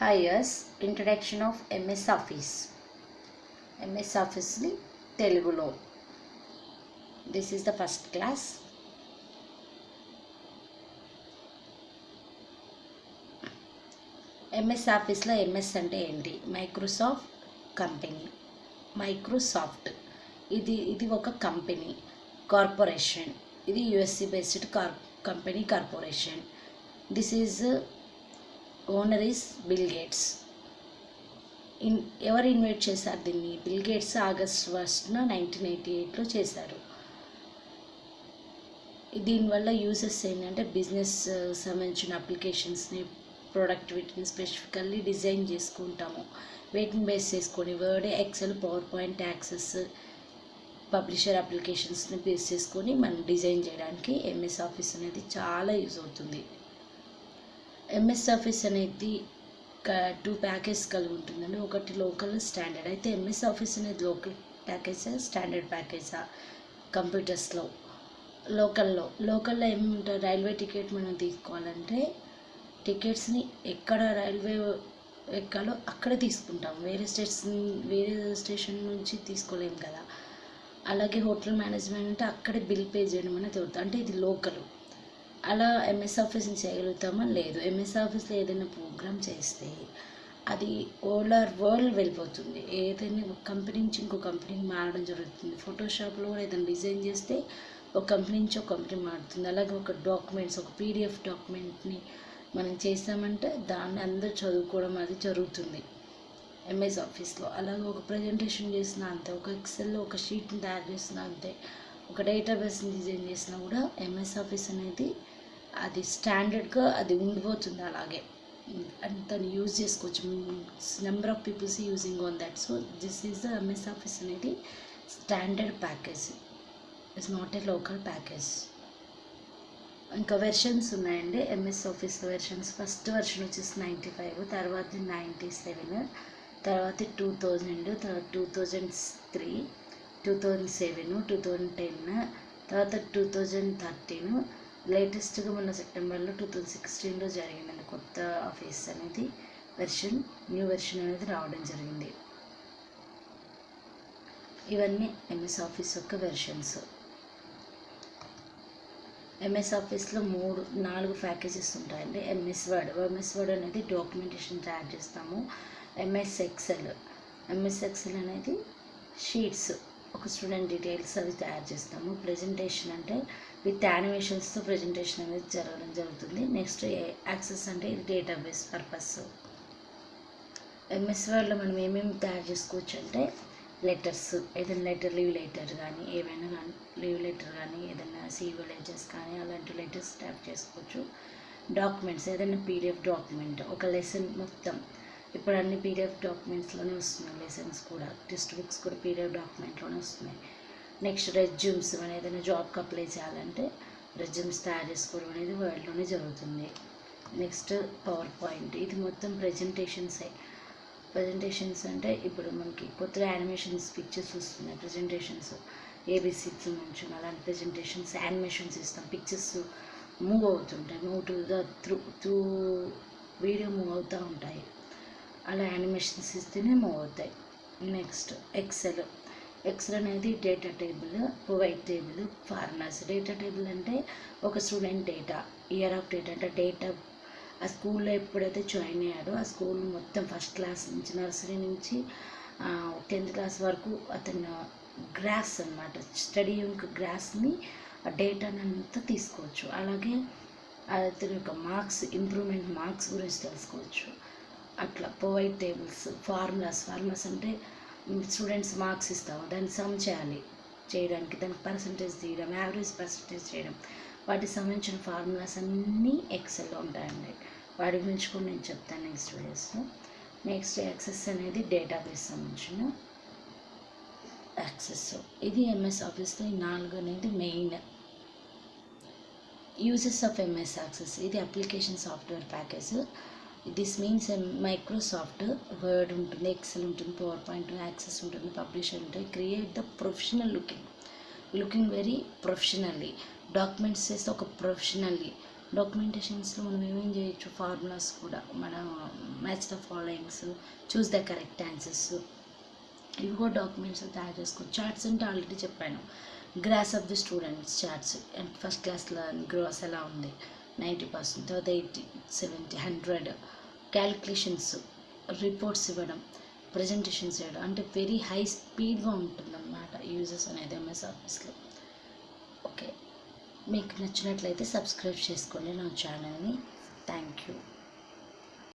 Hi, yes. Introduction of MS Office. MS Office ni Telugulo. This is the first class. MS Office లో MS అంటే ఏంటి? Microsoft company. Microsoft ఇది ఒక company, corporation. ఇది USC based company corporation. This is owner is bill gates. ఎవరు invite చేశారు దీన్ని? Bill gates August 1st 1988లో చేశారు. దీనివల్ల యూజెస్ ఏంటంటే బిజినెస్ సంబంధించిన అప్లికేషన్స్ని, ప్రొడక్టివిటీని స్పెసిఫికల్లీ డిజైన్ చేసుకుంటాము. వీటిని బేస్ చేసుకొని word, excel, power point, access, publisher అప్లికేషన్స్ని బేస్ చేసుకొని మనం డిజైన్ చేయడానికి ఎంఎస్ ఆఫీస్ అనేది చాలా యూజ్ అవుతుంది. ఎంఎస్ ఆఫీస్ అనేది 2 ప్యాకేజ్ కలిగి ఉంటుందండి. ఒకటి లోకల్, స్టాండర్డ్. అయితే ఎంఎస్ ఆఫీస్ అనేది లోకల్ ప్యాకేజా, స్టాండర్డ్ ప్యాకేజా? కంప్యూటర్స్లో లోకల్లో ఏముంటుంది? రైల్వే టికెట్ మనం తీసుకోవాలంటే టికెట్స్ని ఎక్కడ రైల్వే ఎక్కాలో అక్కడే తీసుకుంటాం. వేరే స్టేషన్ నుంచి తీసుకోలేము కదా. అలాగే హోటల్ మేనేజ్మెంట్ అంటే అక్కడే బిల్ పే చేయడం అనేది అవుతుంది. అంటే ఇది లోకల్. అలా ఎంఎస్ ఆఫీస్ని చేయగలుగుతామా? లేదు. ఎంఎస్ ఆఫీస్లో ఏదైనా ప్రోగ్రామ్ చేస్తే అది వరల్డ్ వెళ్ళిపోతుంది. ఏదైనా ఒక కంపెనీ నుంచి ఇంకో కంపెనీకి మారడం జరుగుతుంది. ఫోటోషాప్లో ఏదైనా డిజైన్ చేస్తే ఒక కంపెనీ నుంచి ఒక కంపెనీ మారుతుంది. అలాగే ఒక డాక్యుమెంట్స్, ఒక పీడిఎఫ్ డాక్యుమెంట్ని మనం చేసామంటే దాన్ని అందరూ చదువుకోవడం అది జరుగుతుంది ఎంఎస్ ఆఫీస్లో. అలాగే ఒక ప్రజెంటేషన్ చేసినా అంతే, ఒక ఎక్సెల్లో ఒక షీట్ని తయారు చేసినా అంతే, ఒక డేటాబేస్ని డిజైన్ చేసినా కూడా ఎంఎస్ ఆఫీస్ అనేది అది స్టాండర్డ్గా అది ఉండిపోతుంది. అలాగే దాన్ని యూజ్ చేసుకోవచ్చు. Number of peoples using on that. So this is the MS office అనేది standard package, it's not a local package. ఇంకా వెర్షన్స్ ఉన్నాయండి ఎంఎస్ ఆఫీస్లో. వెర్షన్స్ ఫస్ట్ వెర్షన్ వచ్చేసి 95, తర్వాత 97, తర్వాత 2000, తర్వాత 2003, 2007, 2010, తర్వాత 2013, లేటెస్ట్గా మొన్న సెప్టెంబర్లో 2016లో జరిగిందండి కొత్త ఆఫీస్ అనేది న్యూ వెర్షన్ అనేది రావడం జరిగింది. ఇవన్నీ ఎంఎస్ ఆఫీస్ యొక్క వెర్షన్స్. ఎంఎస్ ఆఫీస్లో 4 ప్యాకేజెస్ ఉంటాయండి. ఎంఎస్ వర్డ్ అనేది డాక్యుమెంటేషన్ తయారు చేస్తాము. ఎంఎస్ ఎక్సెల్ అనేది షీట్స్, ఒక స్టూడెంట్ డీటెయిల్స్ అవి తయారు చేస్తాము. ప్రెజెంటేషన్ అంటే విత్ యానిమేషన్స్తో ప్రెజెంటేషన్ అనేది జరగడం జరుగుతుంది. నెక్స్ట్ యాక్సెస్ అంటే ఇది డేటాబేస్ పర్పస్. ఎంఎస్ వర్డ్లో మనం ఏమేమి తయారు చేసుకోవచ్చు అంటే లెటర్స్, ఏదైనా లీవ్ లెటర్ కానీ, ఏమైనా కానీ లీవ్ లెటర్ కానీ, ఏదైనా సిఓ లెటర్స్ కానీ అలాంటి లెటర్స్ టైప్ చేసుకోవచ్చు. డాక్యుమెంట్స్, ఏదైనా పీడిఎఫ్ డాక్యుమెంట్, ఒక లెసన్ మొత్తం. ఇప్పుడు అన్ని పీడిఎఫ్ డాక్యుమెంట్స్లోనే వస్తున్నాయి. లెసన్స్ కూడా, టెక్స్ట్ బుక్స్ కూడా పీడిఎఫ్ డాక్యుమెంట్లోనే వస్తున్నాయి. నెక్స్ట్ రెజ్యూమ్స్, మనం ఏదైనా జాబ్కి అప్లై చేయాలంటే రెజ్యూమ్స్ తయారు చేసుకోవడం అనేది వర్డ్లోనే జరుగుతుంది. నెక్స్ట్ పవర్ పాయింట్, ఇది మొత్తం ప్రజెంటేషన్స్ అంటే ఇప్పుడు మనకి కొత్తగా యానిమేషన్స్, పిక్చర్స్ వస్తున్నాయి. ప్రజెంటేషన్స్ ఏబిసికి సంబంధించిన అలాంటి ప్రజెంటేషన్స్ యానిమేషన్స్ ఇస్తాం. పిక్చర్స్ మూవ్ అవుతుంటాయి, త్రూ వీడియో మూవ్ అవుతూ ఉంటాయి. అలా యానిమేషన్స్ ఇస్తేనే మూవ్ అవుతాయి. నెక్స్ట్ ఎక్సెల్ అనేది data table, provide table, formulas. Data table అంటే ఒక student data, year of data అంటే డేటా ఆ స్కూల్లో ఎప్పుడైతే జాయిన్ అయ్యాడో ఆ స్కూల్ మొత్తం ఫస్ట్ క్లాస్ నుంచి, నర్సరీ నుంచి 10th క్లాస్ వరకు అతను గ్రాస్ అనమాట, స్టడీ యొక్క గ్రాస్ని ఆ డేటాని అంతా తీసుకోవచ్చు. అలాగే అతని యొక్క ఇంప్రూవ్మెంట్ మార్క్స్ గురించి తెలుసుకోవచ్చు. అట్లా ప్రొవైడ్ టేబుల్స్. ఫార్ములాస్ అంటే స్టూడెంట్స్ మార్క్స్ ఇస్తాము, దాన్ని సమ్ చేయడానికి దానికి పర్సంటేజ్ తీయడం, యావరేజ్ పర్సంటేజ్ చేయడం, వాటికి సంబంధించిన ఫార్ములాస్ అన్నీ ఎక్సెల్లో ఉంటాయండి. వాటి గురించి కూడా నేను చెప్తాను నెక్స్ట్ వీడియోస్లో. నెక్స్ట్ యాక్సెస్ అనేది డేటాబేస్ సంబంధించిన యాక్సెస్. ఇది ఎంఎస్ ఆఫీస్లో ఈ 4 అనేది main uses of MS access. ఇది application software package. This means Microsoft word ఉంటుంది, ఎక్సెల్ ఉంటుంది, పవర్ పాయింట్, యాక్సెస్ ఉంటుంది, పబ్లిషర్ ఉంటుంది. Create the professional looking very professionally. Documents చేస్తే ఒక ప్రొఫెషనల్లీ డాక్యుమెంటేషన్స్లో మనం ఏమేం చేయొచ్చు, ఫార్ములాస్ కూడా మనం match the followings, choose the correct answers, ఇవి కూడా డాక్యుమెంట్స్ తయారు చేసుకోవచ్చు. చార్ట్స్ అంటే ఆల్రెడీ చెప్పాను, graphs of the students charts, and first క్లాస్లో గ్రోస్ ఎలా ఉంది 90%, తర్వాత 80, 70, 100, క్యాలిక్యులేషన్స్, రిపోర్ట్స్ ఇవ్వడం, ప్రజెంటేషన్స్ చేయడం, అంటే వెరీ హై స్పీడ్గా ఉంటుందన్నమాట యూజెస్ అనేది ఎంఎస్ ఆఫీస్లో. ఓకే, మీకు నచ్చినట్లయితే సబ్స్క్రైబ్ చేసుకోండి నా ఛానల్ని. Thank you.